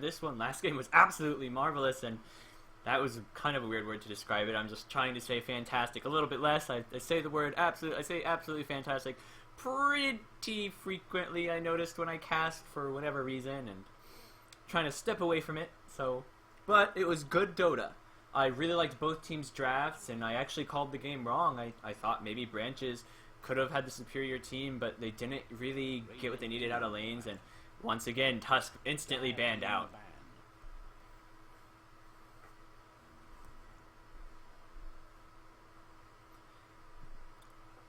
this one. Last game was absolutely marvelous, and that was kind of a weird word to describe it. I'm just trying to say fantastic a little bit less. I say the word absolute. I say absolutely fantastic pretty frequently, I noticed, when I cast for whatever reason, and trying to step away from it. So, but it was good Dota. I really liked both teams' drafts, and I actually called the game wrong. I thought maybe Branches could have had the superior team, but they didn't really get what they needed out of lanes, and once again, Tusk instantly banned out.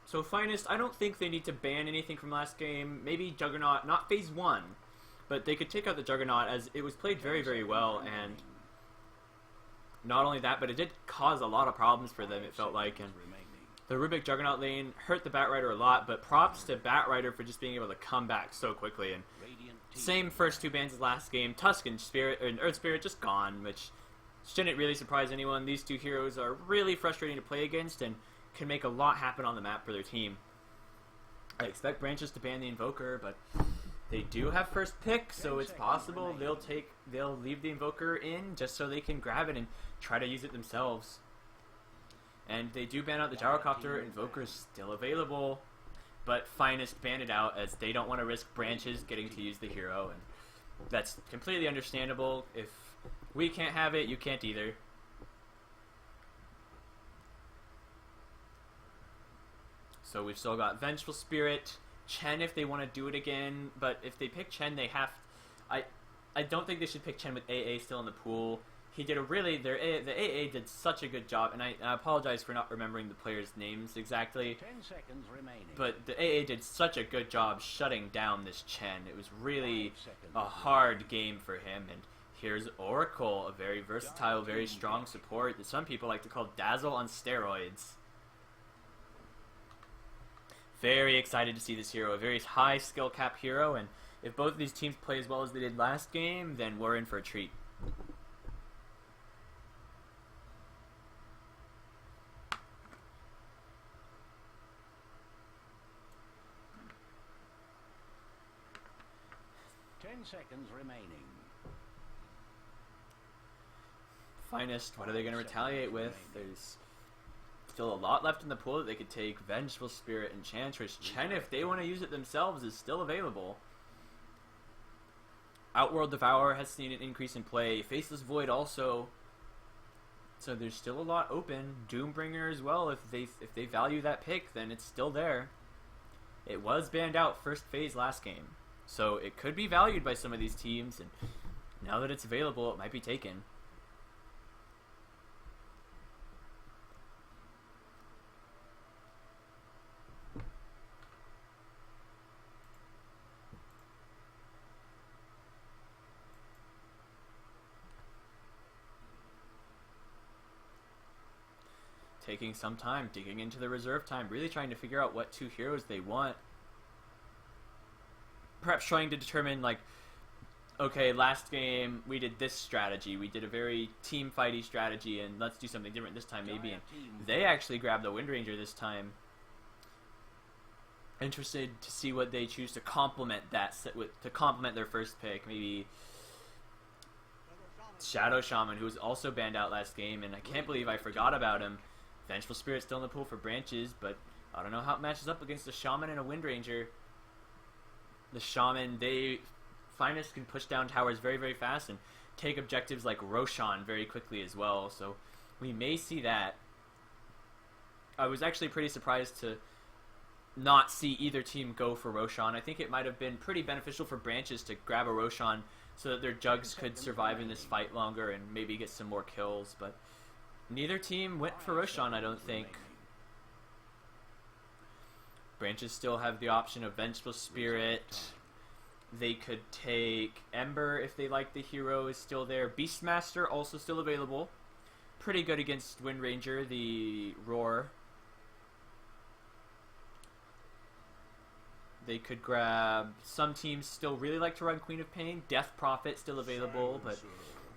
So Finest, I don't think they need to ban anything from last game. Maybe Juggernaut, not phase 1, but they could take out the Juggernaut, as it was played very, very well, and not only that, but it did cause a lot of problems for them, it felt like, and the Rubik Juggernaut lane hurt the Batrider a lot, but props to Batrider for just being able to come back so quickly, and same first 2 bans as last game. Tusk and Spirit, and Earth Spirit just gone, which shouldn't really surprise anyone. These 2 heroes are really frustrating to play against, and can make a lot happen on the map for their team. I expect Branches to ban the Invoker, but they do have first pick, so it's possible they'll leave the Invoker in just so they can grab it and try to use it themselves. And they do ban out the Gyrocopter. Invoker is still available, but Finest banned it out as they don't want to risk Branches getting to use the hero, and that's completely understandable. If we can't have it, you can't either. So we've still got Vengeful Spirit, Chen if they want to do it again, but if they pick Chen, they have... I don't think they should pick Chen with AA still in the pool. He did a really... The AA did such a good job, and I apologize for not remembering the players' names exactly. 10 seconds remaining. But the AA did such a good job shutting down this Chen. It was really a hard game for him, and here's Oracle, a very versatile, very strong support that some people like to call Dazzle on steroids. Very excited to see this hero, a very high skill cap hero, and if both of these teams play as well as they did last game, then we're in for a treat. Seconds remaining. Finest, what are they going to retaliate with? There's still a lot left in the pool that they could take. Vengeful Spirit, Enchantress, Chen, if they want to use it themselves, is still available. Outworld Devourer has seen an increase in play. Faceless Void also. So there's still a lot open. Doombringer as well. If they value that pick, then it's still there. It was banned out first phase last game, so it could be valued by some of these teams, and now that it's available, it might be taken. Taking some time, digging into the reserve time, really trying to figure out what 2 heroes they want. Perhaps trying to determine, like, okay, last game we did this strategy. We did a very team fighty strategy, and let's do something different this time maybe. And they actually grabbed the Wind Ranger this time. Interested to see what they choose to complement that to complement their first pick. Maybe Shadow Shaman, who was also banned out last game, and I can't believe I forgot about him. Vengeful Spirit still in the pool for Branches, but I don't know how it matches up against a Shaman and a Wind Ranger. The Shaman, Finest can push down towers very, very fast and take objectives like Roshan very quickly as well, so we may see that. I was actually pretty surprised to not see either team go for Roshan. I think it might have been pretty beneficial for Branches to grab a Roshan so that their Jugs could survive in this fight longer and maybe get some more kills, but neither team went for Roshan, I don't think. Branches still have the option of Vengeful Spirit. They could take Ember if they like the hero is still there. Beastmaster also still available. Pretty good against Wind Ranger, the Roar. They could grab... Some teams still really like to run Queen of Pain. Death Prophet still available, but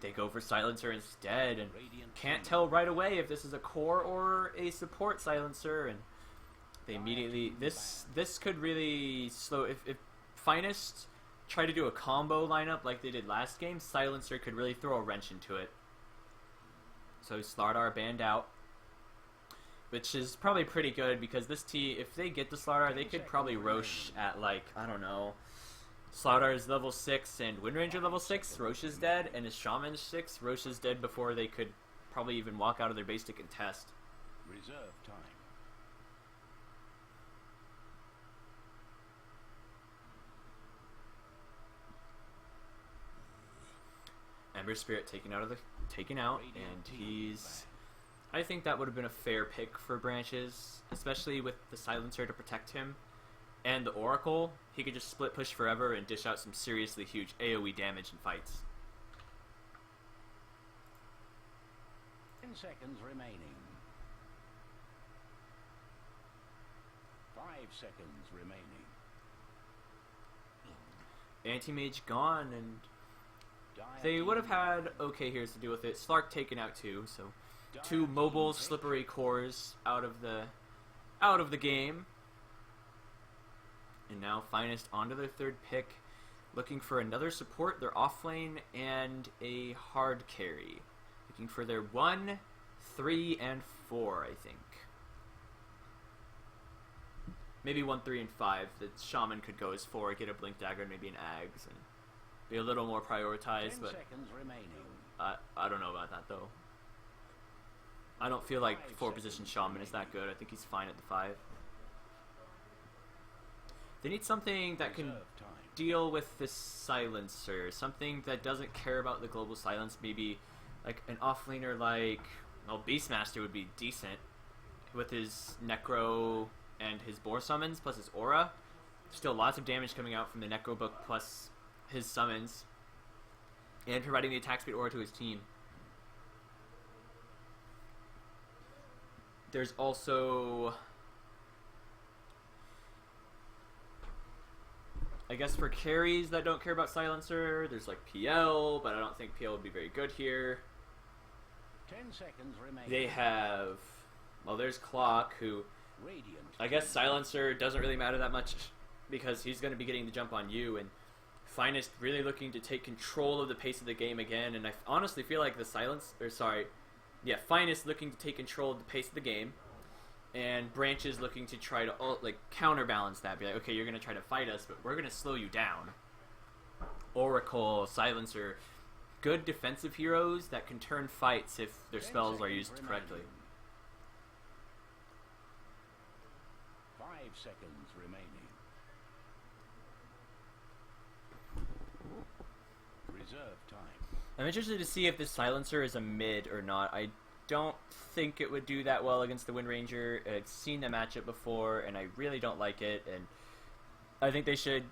they go for Silencer instead, and can't tell right away if this is a core or a support Silencer, and they immediately... This could really slow... If Finest try to do a combo lineup like they did last game, Silencer could really throw a wrench into it. So Slardar banned out, which is probably pretty good because this team, if they get the Slardar, they could probably Roche at like, I don't know, Slardar is level 6 and Windranger level 6, Roche is dead, and his Shaman is 6, Roche is dead before they could probably even walk out of their base to contest. Reserve time. Ember Spirit taken out, and he's... I think that would have been a fair pick for Branches, especially with the Silencer to protect him. And the Oracle, he could just split push forever and dish out some seriously huge AoE damage in fights. 10 seconds remaining. 5 seconds remaining. Anti-Mage gone, and they would have had okay heroes to deal with it. Slark taken out too, so 2 mobile slippery cores out of the game. And now Finest onto their 3rd pick, looking for another support, their offlane, and a hard carry. Looking for their 1, 3, and 4, I think. Maybe 1, 3, and 5. The Shaman could go as 4, get a Blink Dagger, maybe an Ags, and be a little more prioritized, 10 but seconds remaining. I don't know about that, though. I don't feel like 4-position Shaman is that good. I think he's fine at the 5. They need something that can deal with this Silencer, something that doesn't care about the global silence, maybe like an offlaner like, well, Beastmaster would be decent with his Necro and his Boar summons plus his Aura. Still lots of damage coming out from the Necro book plus his summons, and providing the attack speed Aura to his team. There's also, I guess, for carries that don't care about Silencer, there's like PL, but I don't think PL would be very good here. 10 seconds remaining. They have, well, there's Clock, who, Radiant. I guess Silencer doesn't really matter that much because he's going to be getting the jump on you, and Finest really looking to take control of the pace of the game again, and I honestly feel like the Finest looking to take control of the pace of the game, and Branches looking to try to counterbalance that, be like, okay, you're going to try to fight us, but we're going to slow you down. Oracle, Silencer, good defensive heroes that can turn fights if their spells are used correctly. 5 seconds remaining. Reserve time. I'm interested to see if this Silencer is a mid or not. I don't think it would do that well against the Windranger. I've seen the matchup before, and I really don't like it, and I think they should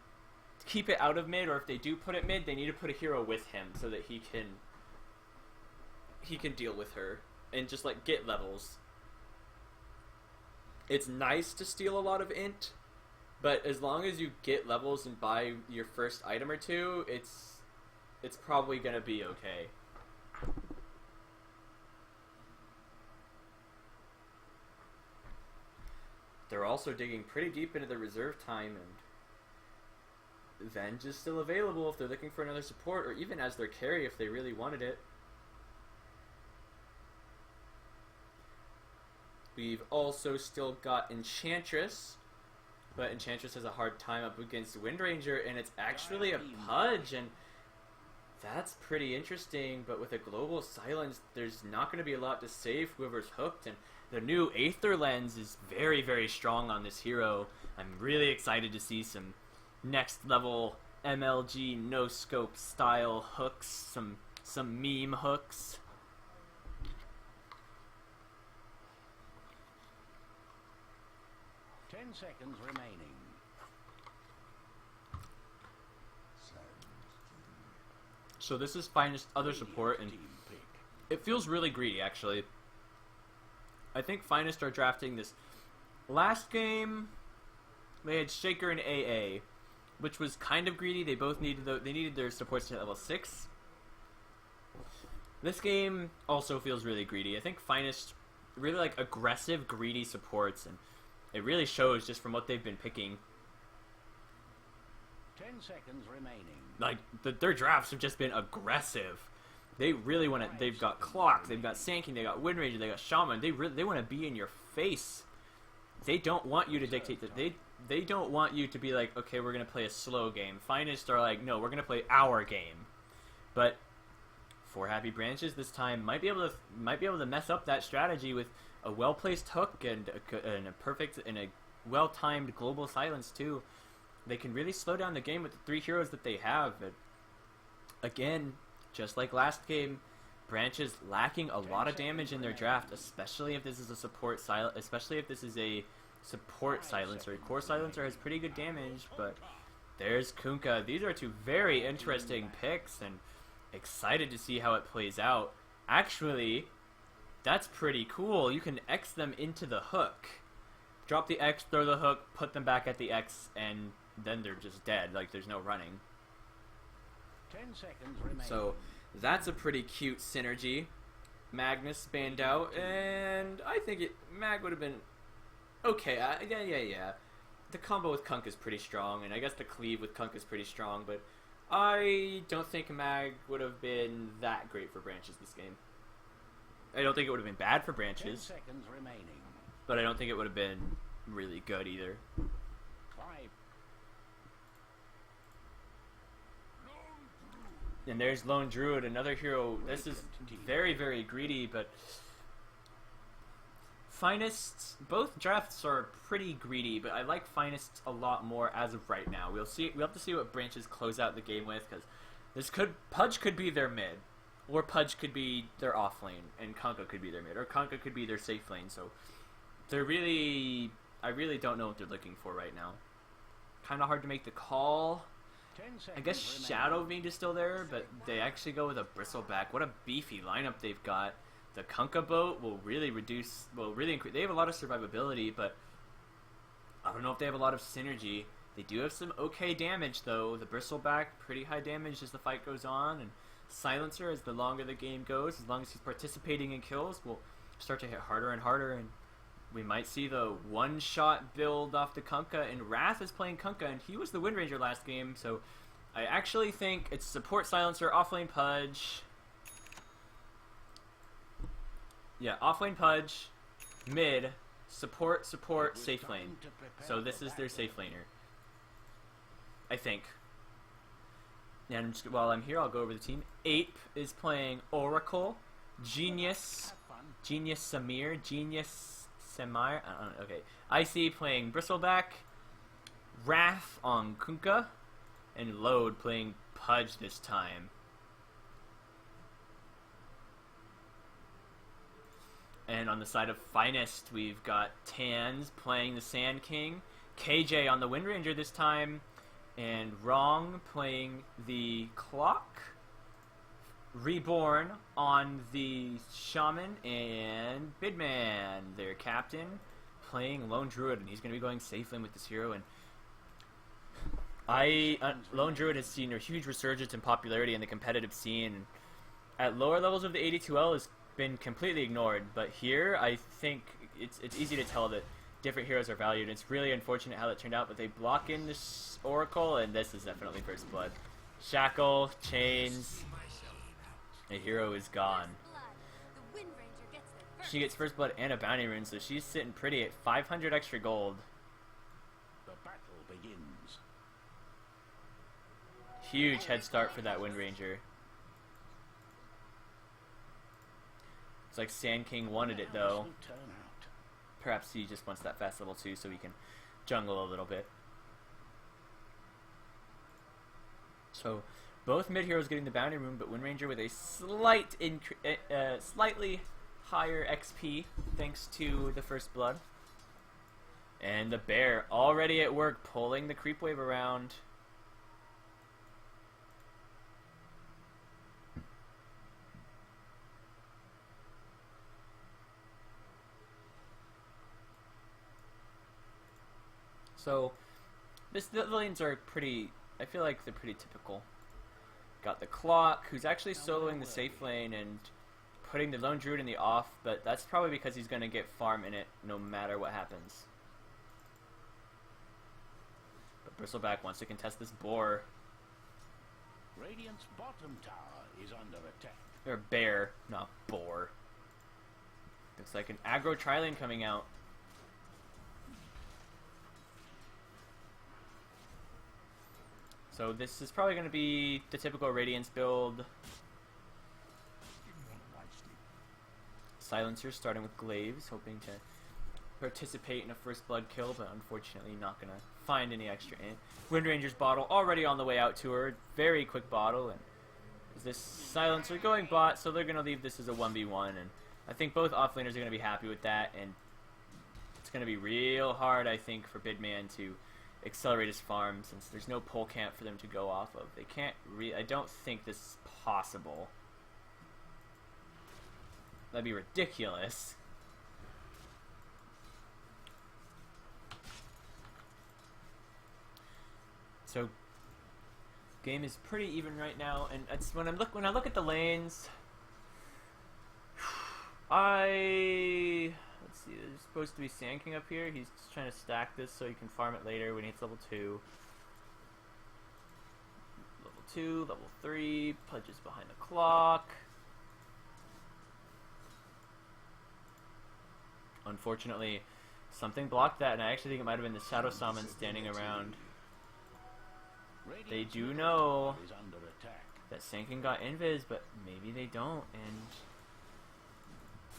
keep it out of mid, or if they do put it mid, they need to put a hero with him so that he can deal with her and just like get levels. It's nice to steal a lot of int, but as long as you get levels and buy your first item or two, it's probably gonna be okay. They're also digging pretty deep into the reserve time, and Venge is still available if they're looking for another support, or even as their carry if they really wanted it. We've also still got Enchantress, but Enchantress has a hard time up against Windranger, and it's actually a Pudge, and that's pretty interesting. But with a global silence, there's not going to be a lot to save whoever's hooked, and the new Aether Lens is very, very strong on this hero. I'm really excited to see some next level MLG no scope style hooks, some meme hooks. Ten seconds remaining. So this is Finest other support, and it feels really greedy, actually. I think Finest are drafting this. Last game, they had Shaker and AA, which was kind of greedy. They both needed they needed their supports to level 6. This game also feels really greedy. I think Finest really like aggressive, greedy supports, and it really shows just from what they've been picking. 10 seconds remaining. Like, their drafts have just been aggressive. They really want to. They've got Clock, they've got Sand King, they got Wind Ranger, they got Shaman. They want to be in your face. They don't want you to dictate that. They don't want you to be like, okay, we're gonna play a slow game. Finest are like, no, we're gonna play our game. But for Happy Branches this time might be able to mess up that strategy with a well placed hook and a perfect and a well timed global silence too. They can really slow down the game with the 3 heroes that they have. But again, just like last game, Branches lacking a lot of damage in their draft, especially if this is a support silencer. Core silencer has pretty good damage, but there's Kunkka. These are 2 very interesting picks, and excited to see how it plays out. Actually, that's pretty cool. You can X them into the hook. Drop the X, throw the hook, put them back at the X, and then they're just dead. Like, there's no running. 10 seconds remaining. So that's a pretty cute synergy. Magnus banned out, and I think Mag would have been okay. Yeah. The combo with Kunk is pretty strong, and I guess the cleave with Kunk is pretty strong, but I don't think Mag would have been that great for Branches this game. I don't think it would have been bad for 10 Branches, seconds remaining. but I don't think it would have been really good either. 5. And there's Lone Druid, another hero. This is very, very greedy, but Finest, both drafts are pretty greedy, but I like Finest a lot more as of right now. We'll have to see what Branches close out the game with, because Pudge could be their mid, or Pudge could be their off lane, and Kunkka could be their mid, or Kunkka could be their safe lane. So I really don't know what they're looking for right now. Kind of hard to make the call. 10 seconds I guess remaining. Shadow Fiend is still there, but they actually go with a Bristleback. What a beefy lineup they've got. The Kunkka boat will really increase. They have a lot of survivability, but I don't know if they have a lot of synergy. They do have some okay damage, though. The Bristleback, pretty high damage as the fight goes on, and Silencer, as the longer the game goes, as long as he's participating in kills, will start to hit harder and harder, and we might see the one-shot build off the Kunkka, and Wrath is playing Kunkka, and he was the Wind Ranger last game, so I actually think it's support Silencer, offlane Pudge. Yeah, offlane Pudge, mid, support, safe lane. So this is their safe laner, I think. And while I'm here, I'll go over the team. Ape is playing Oracle, Genius Samir, I don't know, okay. Icy playing Bristleback, Wrath on Kunkka, and Load playing Pudge this time. And on the side of Finest, we've got Tans playing the Sand King, KJ on the Wind Ranger this time, and Wrong playing the Clock, Reborn on the Shaman, and Bidman, their captain, playing Lone Druid, and he's going to be going safe lane with this hero. And Lone Druid has seen a huge resurgence in popularity in the competitive scene. At lower levels of the AD2L has been completely ignored, but here I think it's easy to tell that different heroes are valued. It's really unfortunate how that turned out, but they block in this Oracle, and this is definitely first blood. Shackle, chains. A hero is gone. She gets first blood and a bounty rune, so she's sitting pretty at 500 extra gold. The battle begins. Huge head start for that Wind Ranger. It's like Sand King wanted it though. Perhaps he just wants that fast level 2 so he can jungle a little bit. So both mid heroes getting the bounty rune, but Wind Ranger with a slightly higher XP thanks to the first blood. And the bear already at work, pulling the creep wave around. So the lanes are pretty, I feel like they're pretty typical. Got the Clock, who's actually soloing the safe lane and putting the Lone Druid in the off, but that's probably because he's going to get farm in it no matter what happens. But Bristleback wants to contest this boar. Radiant's bottom tower is under attack. Or bear, not boar. Looks like an aggro tri-lane coming out. So this is probably going to be the typical Radiance build. Silencer starting with Glaives, hoping to participate in a first blood kill, but unfortunately not going to find any extra in. Windranger's bottle already on the way out to her. Very quick bottle, and this Silencer going bot, so they're going to leave this as a 1v1, and I think both offlaners are going to be happy with that, and it's going to be real hard, I think, for Bidman to accelerate his farm, since there's no pole camp for them to go off of. They can't I don't think this is possible. That'd be ridiculous. So game is pretty even right now, and it's when I look at the lanes, let's see, there's supposed to be Sand King up here. He's just trying to stack this so he can farm it later when he hits level 2. Level 2, level 3, Pudge is behind the clock. Unfortunately, something blocked that, and I actually think it might have been the Shadow Shaman standing around. They do know that Sand King got invis, but maybe they don't, and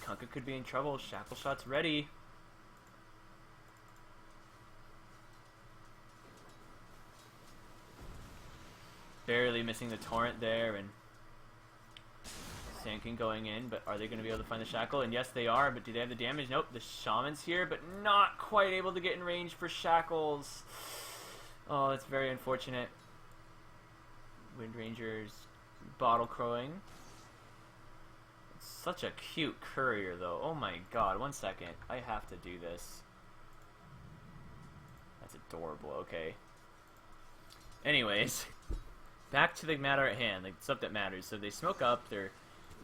Kunkka could be in trouble. Shackle shot's ready. Barely missing the torrent there, and Sand King going in, but are they going to be able to find the shackle? And yes, they are, but do they have the damage? Nope, the shaman's here, but not quite able to get in range for shackles. Oh, it's very unfortunate. Windranger's bottle crowing. It's such a cute courier, though. Oh my god, 1 second. I have to do this. That's adorable, okay. Anyways, back to the matter at hand, the stuff that matters. So they smoke up their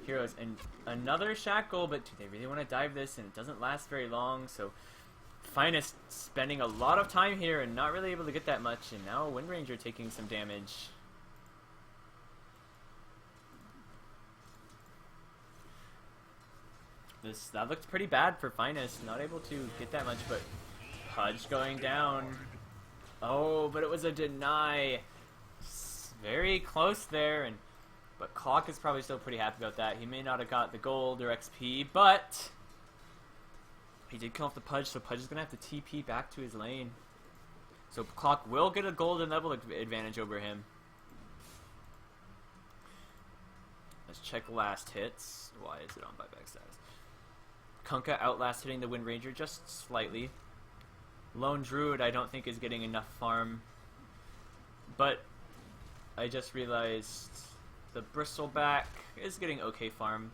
heroes, and another shackle, but do they really want to dive this? And it doesn't last very long, so Finest spending a lot of time here and not really able to get that much, and now Windranger taking some damage. That looked pretty bad for Finest, not able to get that much, but Pudge going down. Oh, but it was a deny. Very close there, but Clock is probably still pretty happy about that. He may not have got the gold or XP, but he did kill off the Pudge, so Pudge is going to have to TP back to his lane. So Clock will get a golden level advantage over him. Let's check last hits. Why is it on buyback status? Kunkka outlast hitting the Windranger just slightly. Lone Druid I don't think is getting enough farm. But I just realized the Bristleback is getting okay farm.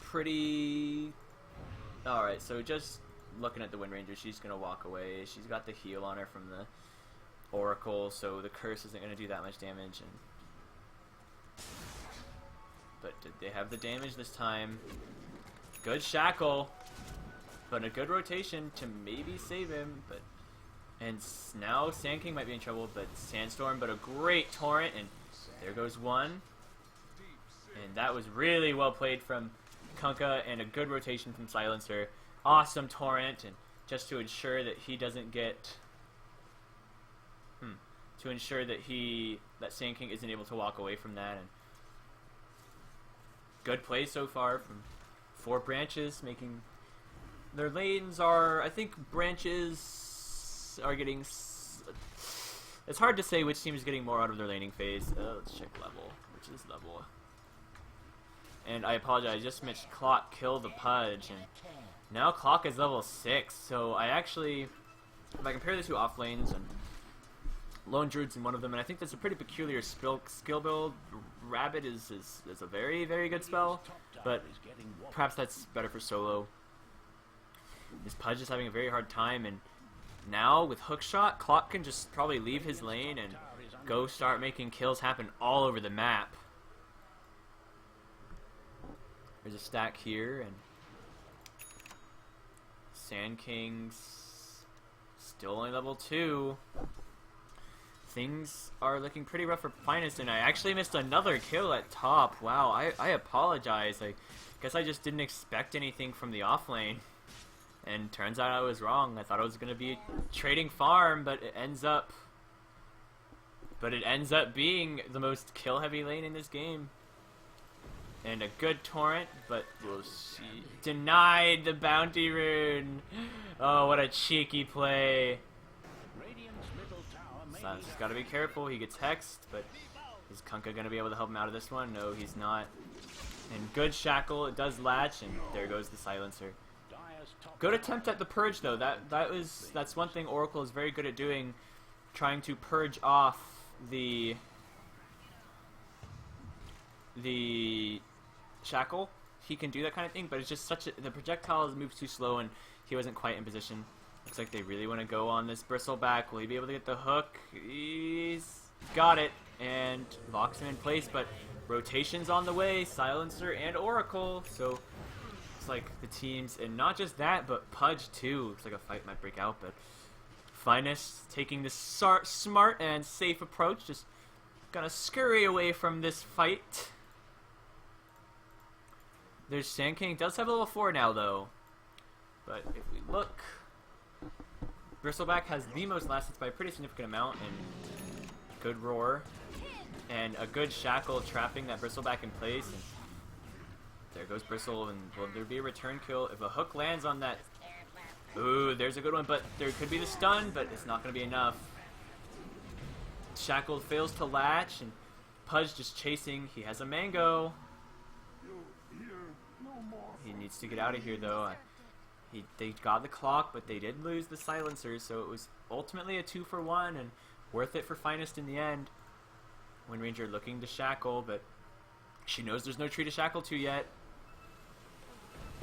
Pretty... Alright, so just looking at the Windranger, she's going to walk away. She's got the heal on her from the Oracle, so the Curse isn't going to do that much damage. But did they have the damage this time? Good shackle, but a good rotation to maybe save him. But now Sand King might be in trouble, but Sandstorm, but a great torrent, and there goes one. And that was really well played from Kunkka, and a good rotation from Silencer. Awesome torrent, and just to ensure that he doesn't get, to ensure that that Sand King isn't able to walk away from that. And good play so far from 4 branches, making their lanes are, I think branches are getting, it's hard to say which team is getting more out of their laning phase. Let's check level, which is level. And I apologize, I just missed Clock kill the Pudge, and now Clock is level 6, so I actually, if I compare the two off lanes, and Lone Druid's in one of them, and I think that's a pretty peculiar skill build. Rabbit is a very, very good spell, but perhaps that's better for solo. This Pudge is having a very hard time, and now with Hookshot, Clock can just probably leave his lane and go start making kills happen all over the map. There's a stack here, and Sand King's Still only level 2. Things are looking pretty rough for Finest, and I actually missed another kill at top. Wow, I apologize. I guess I just didn't expect anything from the off lane. And turns out I was wrong. I thought it was going to be trading farm, but it ends up being the most kill-heavy lane in this game. And a good torrent, but we'll see. Denied the bounty rune. Oh, what a cheeky play. Silence has got to be careful. He gets hexed, but is Kunkka going to be able to help him out of this one? No, he's not. And good shackle. It does latch, and there goes the silencer. Good attempt at the purge, though. That's one thing Oracle is very good at doing, trying to purge off the shackle. He can do that kind of thing, but it's just the projectiles move too slow, and he wasn't quite in position. Looks like they really want to go on this bristleback. Will he be able to get the hook? He's got it, and locks him in place, but rotations on the way, silencer and Oracle, so it's like the teams, and not just that, but Pudge too. Looks like a fight might break out, but Finest taking the smart and safe approach, just gonna scurry away from this fight. There's Sand King, does have a level 4 now though, but if we look, Bristleback has the most last hits by a pretty significant amount, and good roar, and a good shackle trapping that Bristleback in place, and there goes Bristle, and will there be a return kill? If a hook lands on that, ooh, there's a good one, but there could be the stun, but it's not going to be enough. Shackle fails to latch, and Pudge just chasing. He has a mango. He needs to get out of here, though. They got the clock, but they did lose the silencer, so it was ultimately a 2-for-1, and worth it for Finest in the end. Wind Ranger looking to shackle, but she knows there's no tree to shackle to yet.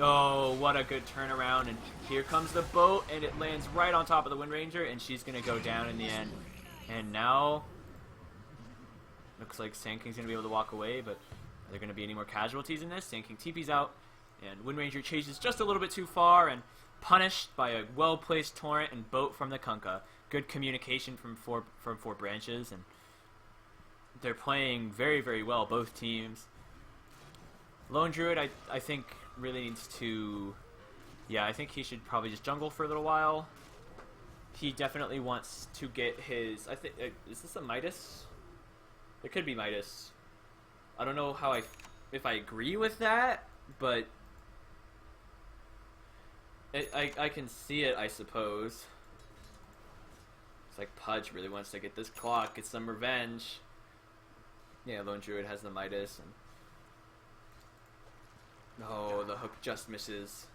Oh, what a good turnaround, and here comes the boat, and it lands right on top of the Wind Ranger, and she's going to go down in the end. And now, looks like Sand King's going to be able to walk away, but are there going to be any more casualties in this? Sand King TP's out, and Wind Ranger chases just a little bit too far, and punished by a well-placed torrent and boat from the Kunkka. Good communication from four branches, and they're playing very, very well, both teams. Lone Druid, I think, really needs to... Yeah, I think he should probably just jungle for a little while. He definitely wants to get his... I think is this a Midas? It could be Midas. I don't know if I agree with that, but I can see it, I suppose. It's like Pudge really wants to get this clock, get some revenge. Yeah, Lone Druid has the Midas, and oh, the hook just misses.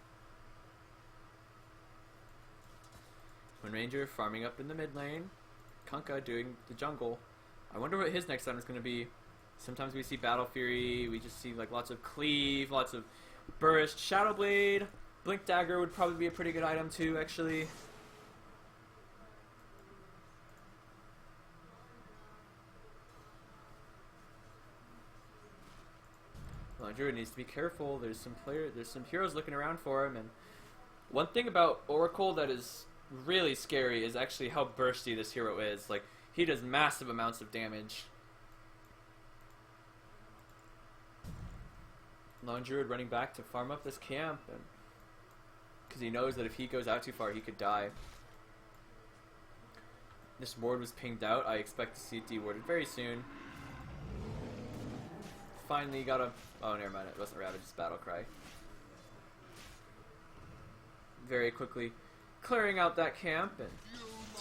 Wind Ranger farming up in the mid lane. Kunkka doing the jungle. I wonder what his next item is going to be. Sometimes we see Battle Fury, we just see like lots of cleave, lots of burst, Shadow Blade. Blink Dagger would probably be a pretty good item too, actually. Lone Druid needs to be careful. There's some heroes looking around for him, and one thing about Oracle that is really scary is actually how bursty this hero is. Like, he does massive amounts of damage. Lone Druid running back to farm up this camp, and because he knows that if he goes out too far, he could die. This ward was pinged out. I expect to see it dewarded very soon. Finally got a... Oh, never mind. It wasn't Ravage, it's Battle Cry. Very quickly clearing out that camp, and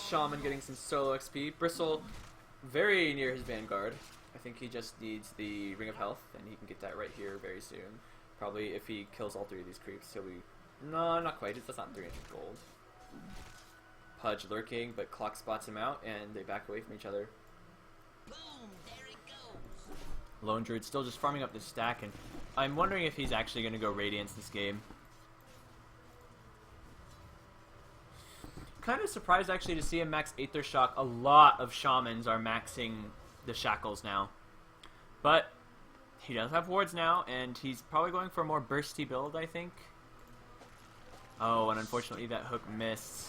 Shaman getting some solo XP. Bristle very near his Vanguard. I think he just needs the Ring of Health, and he can get that right here very soon. Probably if he kills all 3 of these creeps, he'll be... No, not quite. That's not 300 gold. Pudge lurking, but Clock spots him out, and they back away from each other. Boom, there it goes. Lone Druid still just farming up this stack, and I'm wondering if he's actually going to go Radiance this game. Kind of surprised actually to see him max Aether Shock. A lot of Shamans are maxing the Shackles now. But he does have wards now, and he's probably going for a more bursty build, I think. Oh, and unfortunately that hook missed.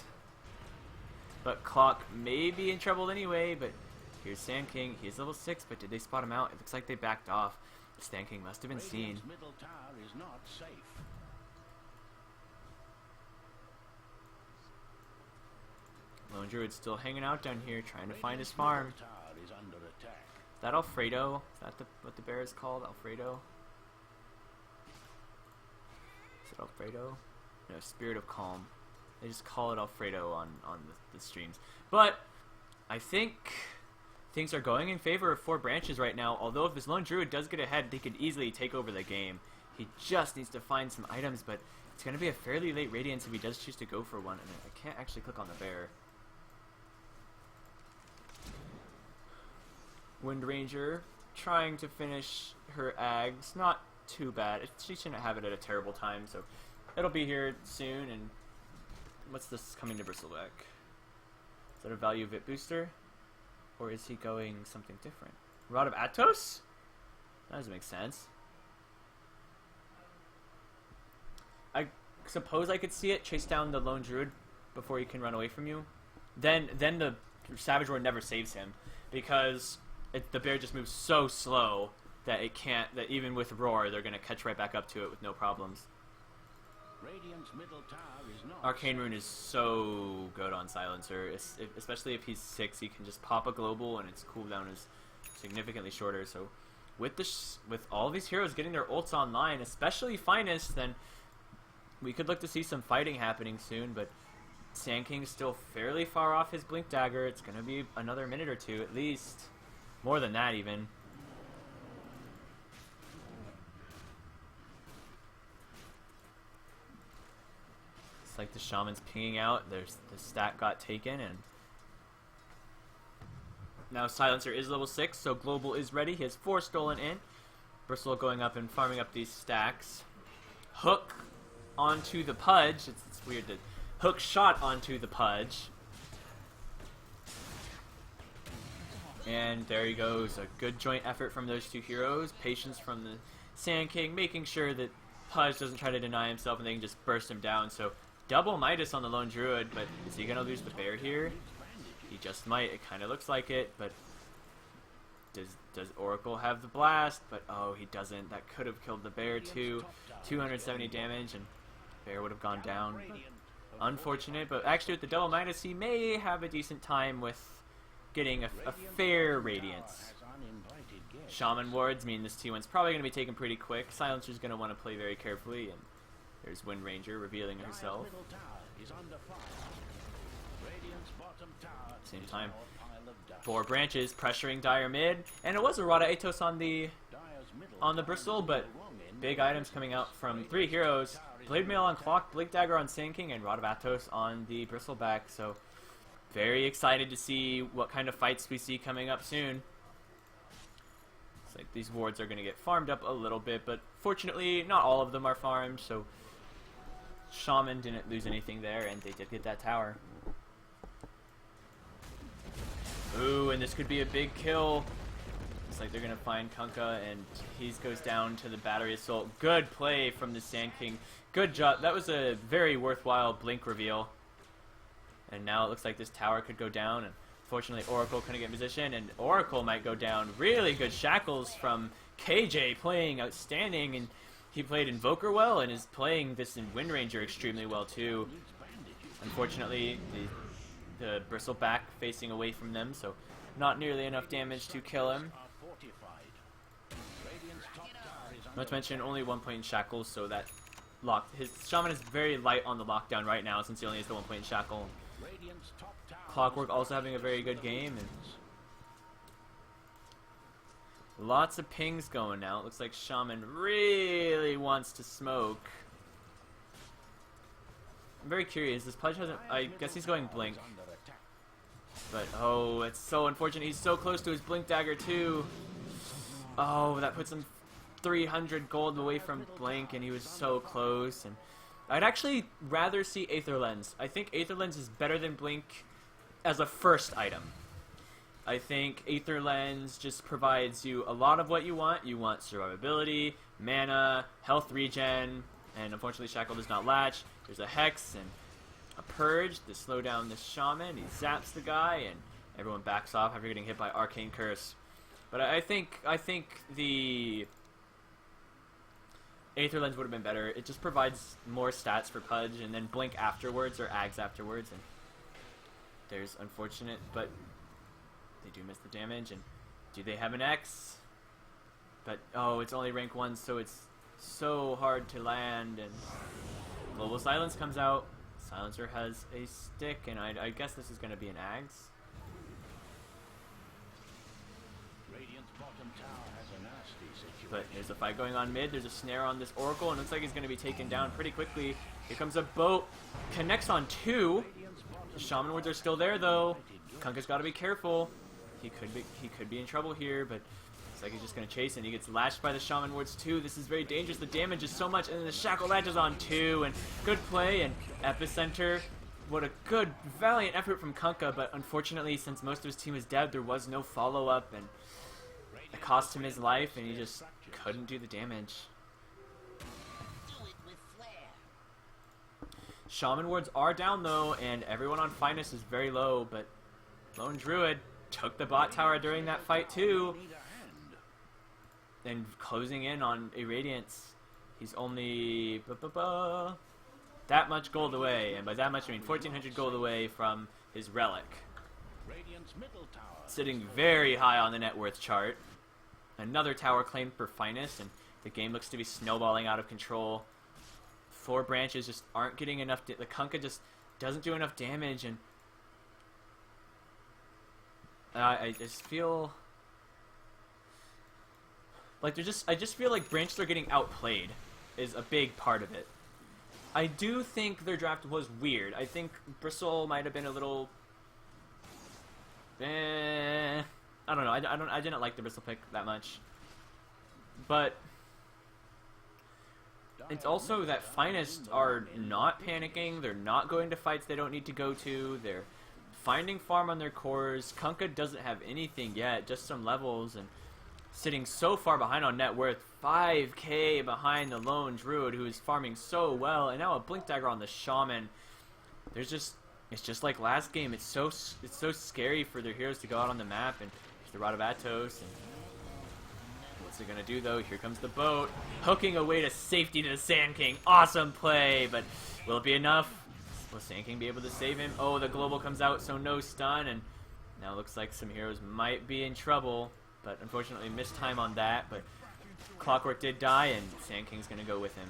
But Clock may be in trouble anyway, but here's Sand King. He's level 6, but did they spot him out? It looks like they backed off. Sand King must have been seen. Radiant's middle tower is not safe. Lone Druid's still hanging out down here, trying to find his farm. Middle tower is under attack. Is that Alfredo? Is that what the bear is called? Alfredo? Is it Alfredo? No, Spirit of Calm. They just call it Alfredo on the streams. But I think things are going in favor of 4 branches right now. Although if this Lone Druid does get ahead, they could easily take over the game. He just needs to find some items, but it's going to be a fairly late Radiance if he does choose to go for one. And I can't actually click on the bear. Wind Ranger trying to finish her Ags. Not too bad. She shouldn't have it at a terrible time, so it'll be here soon. And what's this coming to Bristleback? Is that a value Vit booster? Or is he going something different? Rod of Atos? That doesn't make sense. I suppose I could see it. Chase down the Lone Druid before he can run away from you. Then the Savage Roar never saves him, because the bear just moves so slow that it can't. That even with Roar, they're gonna catch right back up to it with no problems. Radiant's middle tower is not Arcane Rune is so good on Silencer, especially if he's 6. He can just pop a global and its cooldown is significantly shorter. So with all these heroes getting their ults online, especially Finest, then we could look to see some fighting happening soon. But Sand King's still fairly far off his Blink Dagger. It's gonna be another minute or two at least. More than that, even. It's like the Shaman's pinging out. There's the stat got taken, and now Silencer is level 6, so Global is ready. He has 4 stolen in. Bristle going up and farming up these stacks. Hook onto the Pudge. It's weird that Hook shot onto the Pudge. And there he goes. A good joint effort from those 2 heroes. Patience from the Sand King, making sure that Pudge doesn't try to deny himself and they can just burst him down. So double Midas on the Lone Druid, but is he going to lose the bear here? He just might. It kind of looks like it, but does Oracle have the blast? But oh, he doesn't. That could have killed the bear too. 270 damage, and bear would have gone down. Unfortunate, but actually with the double Midas, he may have a decent time with getting a fair Radiance. Shaman wards mean this T1's probably going to be taken pretty quick. Silencer's going to want to play very carefully, and there's Wind Ranger revealing herself. Same time, 4 branches pressuring Dire mid, and it was a Rada Atos on the Bristle, but big items coming out from 3 heroes. Blade Mail on Clock, Blink Dagger on Sand King, and Rod of Atos on the Bristleback. So very excited to see what kind of fights we see coming up soon. It's like these wards are going to get farmed up a little bit, but fortunately not all of them are farmed, so Shaman didn't lose anything there, and they did get that tower. Ooh, and this could be a big kill. Looks like they're going to find Kunkka, and he goes down to the Battery Assault. Good play from the Sand King. Good job. That was a very worthwhile Blink reveal. And now it looks like this tower could go down, and fortunately Oracle couldn't get in position, and Oracle might go down. Really good shackles from KJ, playing outstanding, and he played Invoker well, and is playing this in Wind Ranger extremely well too. Unfortunately, the Bristleback facing away from them, so not nearly enough damage to kill him. Not to mention only 1 point in shackles, so that his Shaman is very light on the lockdown right now since he only has the 1 point in shackle. Clockwork also having a very good game, and lots of pings going now. It looks like Shaman really wants to smoke. I'm very curious. This Pudge hasn't. I guess he's going Blink. But oh, it's so unfortunate. He's so close to his Blink Dagger too. Oh, that puts him 300 gold away from Blink, and he was so close. And I'd actually rather see Aether Lens. I think Aether Lens is better than Blink as a first item. I think Aether Lens just provides you a lot of what you want. You want survivability, mana, health regen, and unfortunately Shackle does not latch. There's a Hex, and a purge to slow down this shaman. He zaps the guy, and everyone backs off after getting hit by Arcane Curse. But I think the Aether Lens would have been better. It just provides more stats for Pudge, and then Blink afterwards, or Ags afterwards, and there's unfortunate, but they do miss the damage, and do they have an X? But, oh, it's only rank 1, so it's so hard to land, and Global Silence comes out. Silencer has a stick, and I guess this is going to be an Ags. Radiant's bottom tower has a nasty situation. But there's a fight going on mid. There's a snare on this Oracle, and it looks like he's going to be taken down pretty quickly. Here comes a boat. Connects on 2. The Shaman Wards are still there, though. Kunkka's got to be careful. He could be in trouble here, but looks like he's just going to chase, and he gets lashed by the Shaman Wards too. This is very dangerous. The damage is so much, and then the Shackle latches on 2, and good play, and Epicenter. What a good, valiant effort from Kunkka, but unfortunately, since most of his team is dead, there was no follow-up, and it cost him his life, and he just couldn't do the damage. Do it with flair. Shaman Wards are down, though, and everyone on Finest is very low, but Lone Druid took the bot tower during that fight, too. Need a hand. And closing in on Irradiance. He's only that much gold away, and by that much I mean 1,400 gold away from his relic. Radiant's middle tower Sitting very high on the net worth chart. Another tower claimed for Finest, and the game looks to be snowballing out of control. 4 branches just aren't getting enough. The Kunkka just doesn't do enough damage, and I just feel like I just feel like branches are getting outplayed is a big part of it. I do think their draft was weird. I think Bristle might have been a little I don't know. I didn't like the Bristle pick that much. But it's also that Finest are not panicking. They're not going to fights they don't need to go to. They're finding farm on their cores. Kunkka doesn't have anything yet, just some levels, and sitting so far behind on net worth, 5k behind the Lone Druid, who is farming so well, and now a Blink Dagger on the Shaman. It's just like last game. It's so scary for their heroes to go out on the map, and there's the Rod of Atos, and what's it gonna do though? Here comes the boat, hooking away to safety to the Sand King. Awesome play, but will it be enough? Will Sand King be able to save him? Oh, the global comes out, so no stun, and now looks like some heroes might be in trouble, but unfortunately missed time on that, but Clockwork did die, and Sand King's gonna go with him.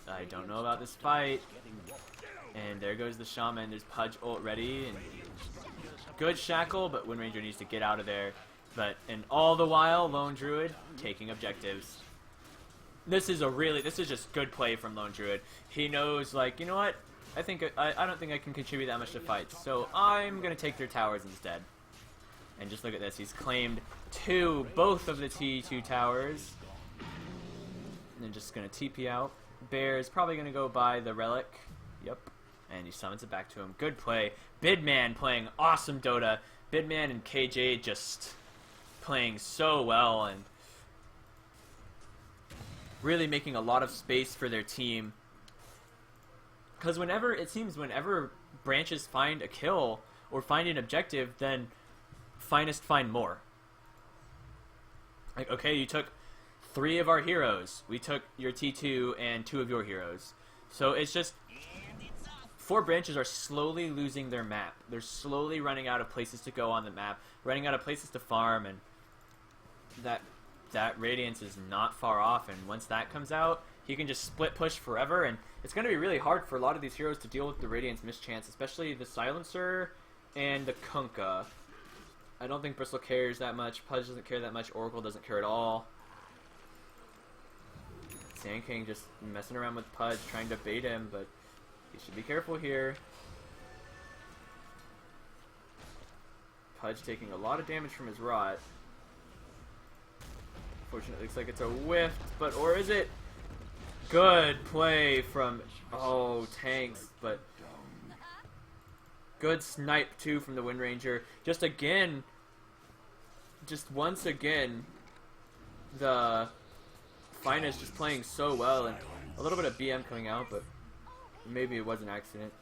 I don't know about this fight, and there goes the Shaman. There's Pudge ult ready, and good Shackle, but Wind Ranger needs to get out of there. And all the while, Lone Druid taking objectives. This is just good play from Lone Druid. He knows, like, you know what? I don't think I can contribute that much to fights, so I'm gonna take their towers instead. And just look at this. He's claimed both of the T2 towers. And then just gonna TP out. Bear is probably gonna go buy the relic. Yep. And he summons it back to him. Good play. Bidman playing awesome Dota. Bidman and KJ just playing so well and really making a lot of space for their team. Because whenever branches find a kill or find an objective, then Finest find more. Like, okay, you took 3 of our heroes. We took your T2 and 2 of your heroes. So it's just 4 branches are slowly losing their map. They're slowly running out of places to go on the map, running out of places to farm, and that Radiance is not far off, and once that comes out, he can just split push forever, and it's going to be really hard for a lot of these heroes to deal with the Radiance mischance, especially the Silencer and the Kunkka. I don't think Bristle cares that much, Pudge doesn't care that much, Oracle doesn't care at all. Sand King just messing around with Pudge, trying to bait him, but he should be careful here. Pudge taking a lot of damage from his rot. Fortunately, looks like it's a whiff, or is it? Good play from, tanks, but good snipe too from the Wind Ranger. Just once again, the Finest just playing so well, and a little bit of BM coming out, but maybe it was an accident.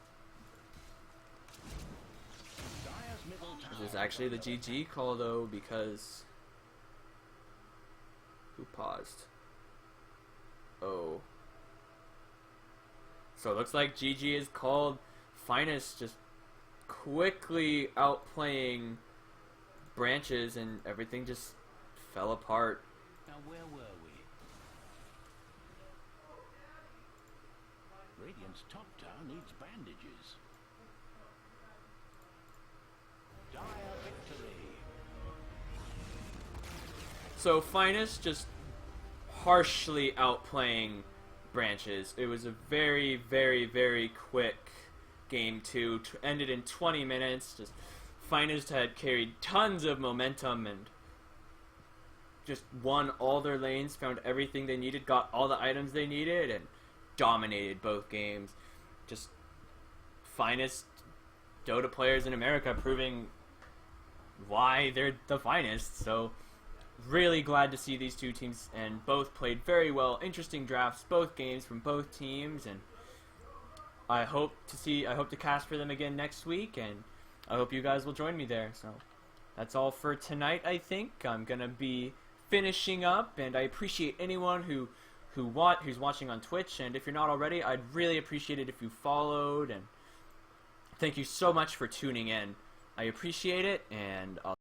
This is actually the GG call though, because who paused? Oh. So it looks like GG is called. Finest just quickly outplaying Branches, and everything just fell apart. Now where were we? Radiant's top tower needs bandages. Dire victory. So Finest just harshly outplaying Branches. It was a very, very, very quick game 2. Ended in 20 minutes. Just Finest had carried tons of momentum and just won all their lanes, found everything they needed, got all the items they needed, and dominated both games. Just finest Dota players in America, proving why they're the finest. So really glad to see these two teams, and both played very well. Interesting drafts, both games from both teams, and I hope to cast for them again next week, and I hope you guys will join me there. So that's all for tonight. I think I'm gonna be finishing up, and I appreciate anyone who's watching on Twitch, and if you're not already, I'd really appreciate it if you followed, and thank you so much for tuning in. I appreciate it, and I'll